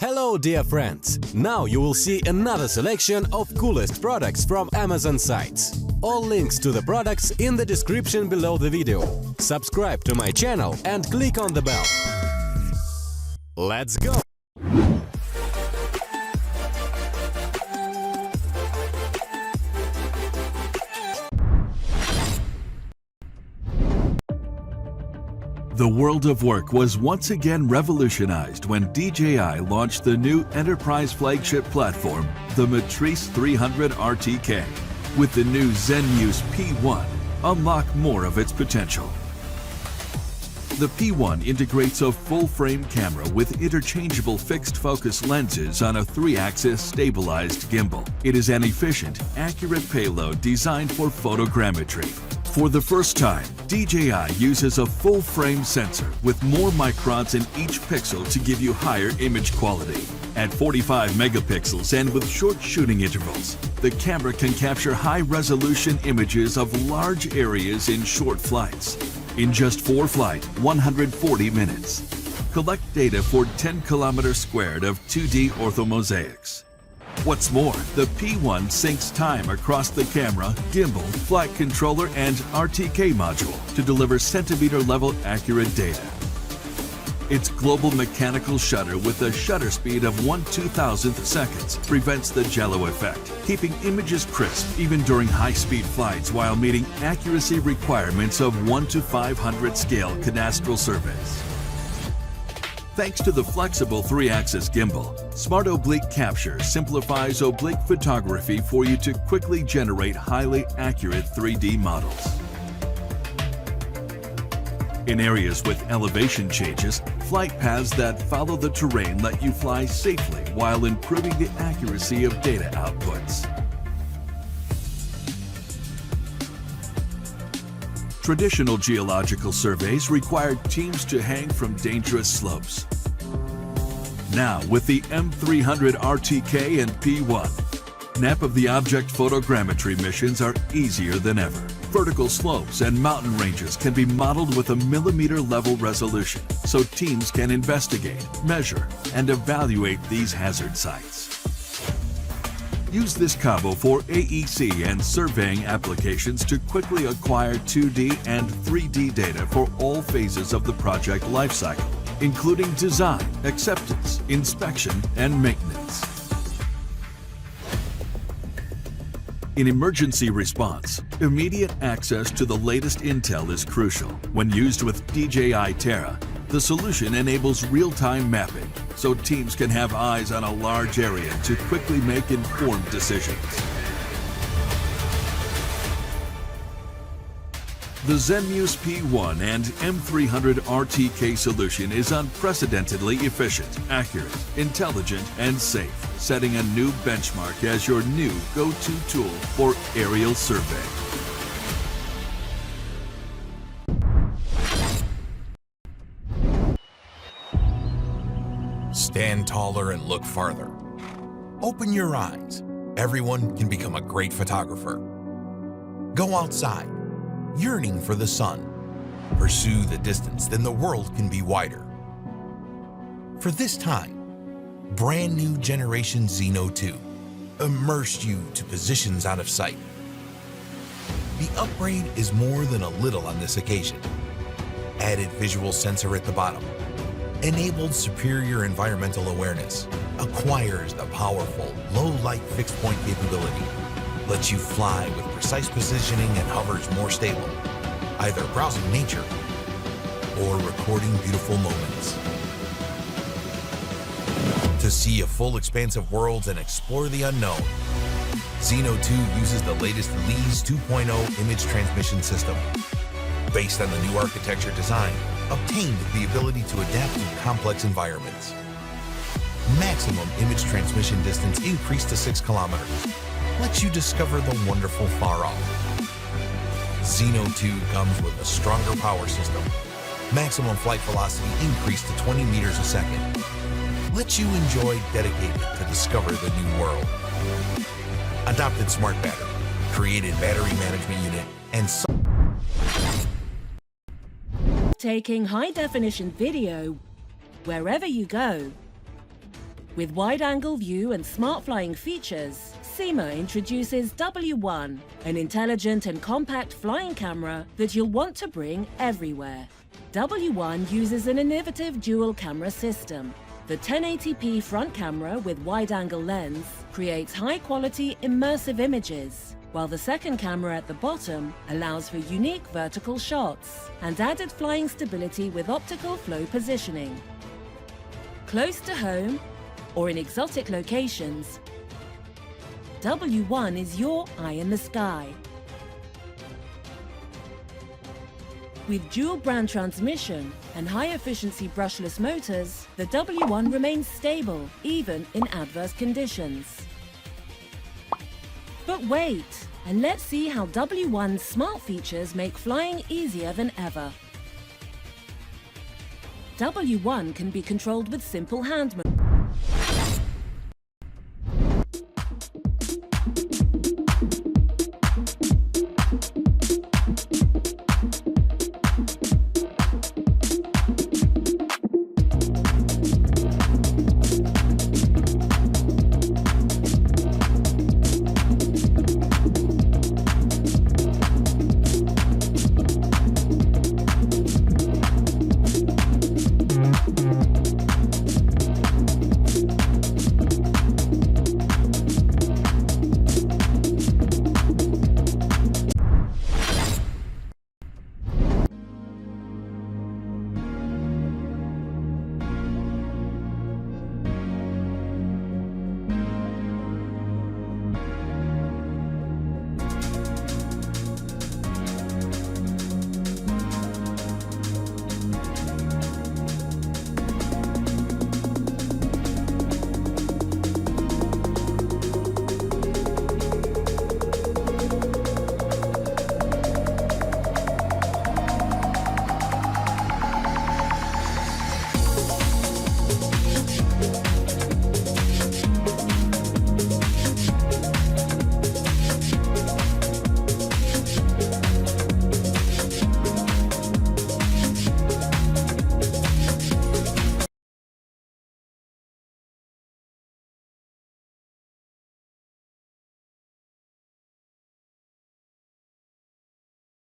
Hello dear friends! Now you will see another selection of coolest products from Amazon sites. All links to the products in the description below the video. Subscribe to my channel and click on the bell. Let's go! The world of work was once again revolutionized when DJI launched the new enterprise flagship platform, the Matrice 300 RTK. With the new ZenMuse P1, unlock more of its potential. The P1 integrates a full-frame camera with interchangeable fixed-focus lenses on a 3-axis stabilized gimbal. It is an efficient, accurate payload designed for photogrammetry. For the first time, DJI uses a full-frame sensor with more microns in each pixel to give you higher image quality. At 45 megapixels and with short shooting intervals, the camera can capture high-resolution images of large areas in short flights. In just 4 flights, 140 minutes. Collect data for 10 kilometers squared of 2D orthomosaics. What's more, the P1 syncs time across the camera, gimbal, flight controller, and RTK module to deliver centimeter-level accurate data. Its global mechanical shutter with a shutter speed of 1/2000th seconds prevents the jello effect, keeping images crisp even during high-speed flights while meeting accuracy requirements of 1:500 scale cadastral surveys. Thanks to the flexible 3-axis gimbal, Smart Oblique Capture simplifies oblique photography for you to quickly generate highly accurate 3D models. In areas with elevation changes, flight paths that follow the terrain let you fly safely while improving the accuracy of data outputs. Traditional geological surveys required teams to hang from dangerous slopes. Now, with the M300 RTK and P1, snap of the object photogrammetry missions are easier than ever. Vertical slopes and mountain ranges can be modeled with a millimeter-level resolution, so teams can investigate, measure, and evaluate these hazard sites. Use this combo for AEC and surveying applications to quickly acquire 2D and 3D data for all phases of the project lifecycle, including design, acceptance, inspection, and maintenance. In emergency response, immediate access to the latest intel is crucial. When used with DJI Terra, the solution enables real-time mapping, so teams can have eyes on a large area to quickly make informed decisions. The ZenMuse P1 and M300 RTK solution is unprecedentedly efficient, accurate, intelligent, and safe, setting a new benchmark as your new go-to tool for aerial survey. Stand taller and look farther. Open your eyes. Everyone can become a great photographer. Go outside, yearning for the sun. Pursue the distance, then the world can be wider. For this time, brand new generation Xeno 2 immersed you to positions out of sight. The upgrade is more than a little on this occasion. Added visual sensor at the bottom, enabled superior environmental awareness, acquires the powerful low-light fixed-point capability, lets you fly with precise positioning and hovers more stable, either browsing nature or recording beautiful moments. To see a full expanse of worlds and explore the unknown, Xeno 2 uses the latest LEES 2.0 image transmission system. Based on the new architecture design, obtained the ability to adapt to complex environments. Maximum image transmission distance increased to 6 kilometers. Lets you discover the wonderful far off. Xeno 2 comes with a stronger power system. Maximum flight velocity increased to 20 meters a second. Lets you enjoy dedicated to discover the new world. Adopted smart battery, created battery management unit, and taking high-definition video wherever you go. With wide-angle view and smart flying features, SEMA introduces W1, an intelligent and compact flying camera that you'll want to bring everywhere. W1 uses an innovative dual camera system. The 1080p front camera with wide-angle lens creates high-quality immersive images, while the second camera at the bottom allows for unique vertical shots and added flying stability with optical flow positioning. Close to home or in exotic locations, W1 is your eye in the sky. With dual-brand transmission and high-efficiency brushless motors, the W1 remains stable even in adverse conditions. But wait, and let's see how W1's smart features make flying easier than ever. W1 can be controlled with simple hand movement.